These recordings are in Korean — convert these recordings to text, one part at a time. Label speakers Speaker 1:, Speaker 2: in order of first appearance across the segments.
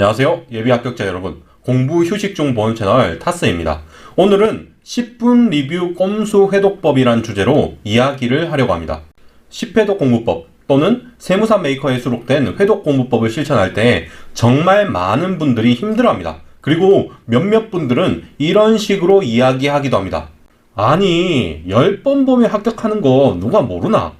Speaker 1: 안녕하세요. 예비 합격자 여러분. 공부 휴식 중 보는 채널 타스입니다. 오늘은 10분 리뷰 꼼수 회독법이란 주제로 이야기를 하려고 합니다. 10회독 공부법 또는 세무사 메이커에 수록된 회독 공부법을 실천할 때 정말 많은 분들이 힘들어합니다. 그리고 몇몇 분들은 이런 식으로 이야기하기도 합니다. 아니, 10번 보면 합격하는 거 누가 모르나?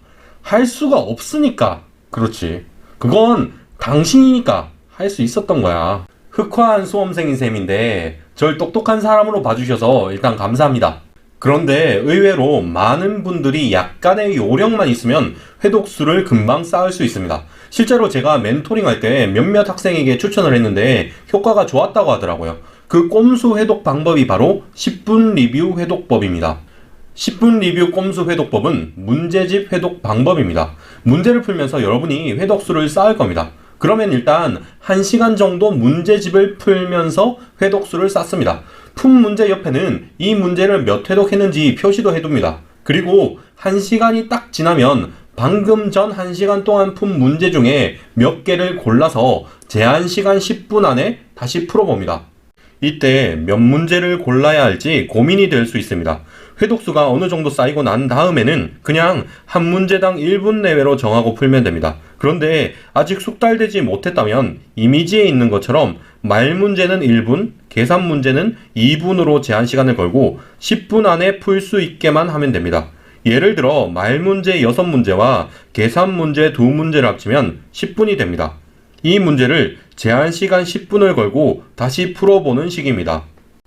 Speaker 1: 할 수가 없으니까. 그렇지. 그건 당신이니까 할 수 있었던 거야. 흑화한 수험생인 셈인데 절 똑똑한 사람으로 봐주셔서 일단 감사합니다. 그런데 의외로 많은 분들이 약간의 요령만 있으면 회독수를 금방 쌓을 수 있습니다. 실제로 제가 멘토링 할 때 몇몇 학생에게 추천을 했는데 효과가 좋았다고 하더라고요. 그 꼼수 회독 방법이 바로 10분 리뷰 회독법입니다. 10분 리뷰 꼼수 회독법은 문제집 회독 방법입니다. 문제를 풀면서 여러분이 회독수를 쌓을 겁니다. 그러면 일단 1시간 정도 문제집을 풀면서 회독수를 쌓습니다. 푼 문제 옆에는 이 문제를 몇 회독했는지 표시도 해둡니다. 그리고 1시간이 딱 지나면 방금 전 1시간 동안 푼 문제 중에 몇 개를 골라서 제한 시간 10분 안에 다시 풀어봅니다. 이때 몇 문제를 골라야 할지 고민이 될 수 있습니다. 회독수가 어느 정도 쌓이고 난 다음에는 그냥 한 문제당 1분 내외로 정하고 풀면 됩니다. 그런데 아직 숙달되지 못했다면 이미지에 있는 것처럼 말 문제는 1분, 계산 문제는 2분으로 제한 시간을 걸고 10분 안에 풀 수 있게만 하면 됩니다. 예를 들어 말 문제 6문제와 계산 문제 2문제를 합치면 10분이 됩니다. 이 문제를 제한 시간 10분을 걸고 다시 풀어보는 식입니다.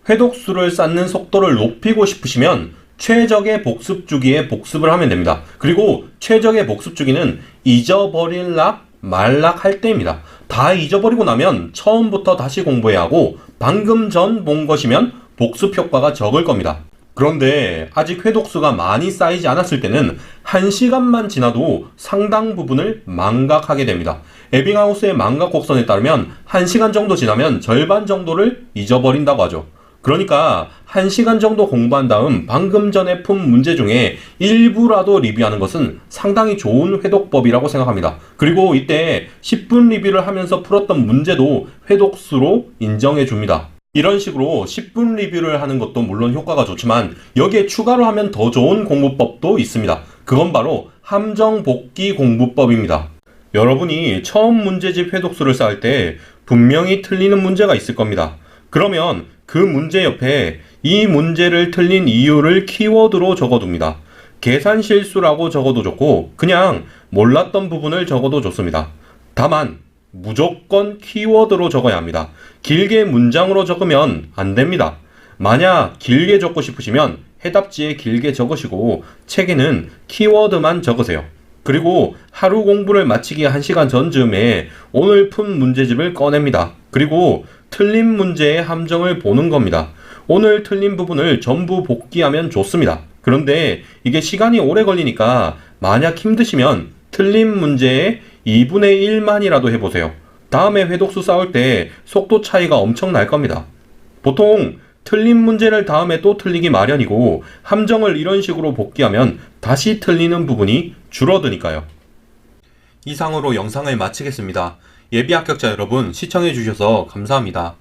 Speaker 1: 회독수를 쌓는 속도를 높이고 싶으시면 최적의 복습 주기에 복습을 하면 됩니다. 그리고 최적의 복습 주기는 잊어버릴락 말락 할 때입니다. 다 잊어버리고 나면 처음부터 다시 공부해야 하고 방금 전 본 것이면 복습 효과가 적을 겁니다. 그런데 아직 회독수가 많이 쌓이지 않았을 때는 1시간만 지나도 상당 부분을 망각하게 됩니다. 에빙하우스의 망각 곡선에 따르면 1시간 정도 지나면 절반 정도를 잊어버린다고 하죠. 그러니까 1시간 정도 공부한 다음 방금 전에 푼 문제 중에 일부라도 리뷰하는 것은 상당히 좋은 회독법이라고 생각합니다. 그리고 이때 10분 리뷰를 하면서 풀었던 문제도 회독수로 인정해 줍니다. 이런 식으로 10분 리뷰를 하는 것도 물론 효과가 좋지만 여기에 추가로 하면 더 좋은 공부법도 있습니다. 그건 바로 함정 복기 공부법입니다. 여러분이 처음 문제집 회독수를 쌓을 때 분명히 틀리는 문제가 있을 겁니다. 그러면 그 문제 옆에 이 문제를 틀린 이유를 키워드로 적어둡니다. 계산 실수라고 적어도 좋고 그냥 몰랐던 부분을 적어도 좋습니다. 다만 무조건 키워드로 적어야 합니다. 길게 문장으로 적으면 안 됩니다. 만약 길게 적고 싶으시면 해답지에 길게 적으시고 책에는 키워드만 적으세요. 그리고 하루 공부를 마치기 1시간 전쯤에 오늘 푼 문제집을 꺼냅니다. 그리고 틀린 문제의 함정을 보는 겁니다. 오늘 틀린 부분을 전부 복기하면 좋습니다. 그런데 이게 시간이 오래 걸리니까 만약 힘드시면 틀린 문제의 2분의 1만이라도 해보세요. 다음에 회독수 쌓을 때 속도 차이가 엄청 날 겁니다. 보통 틀린 문제를 다음에 또 틀리기 마련이고 함정을 이런 식으로 복기하면 다시 틀리는 부분이 줄어드니까요. 이상으로 영상을 마치겠습니다. 예비 합격자 여러분 시청해 주셔서 감사합니다.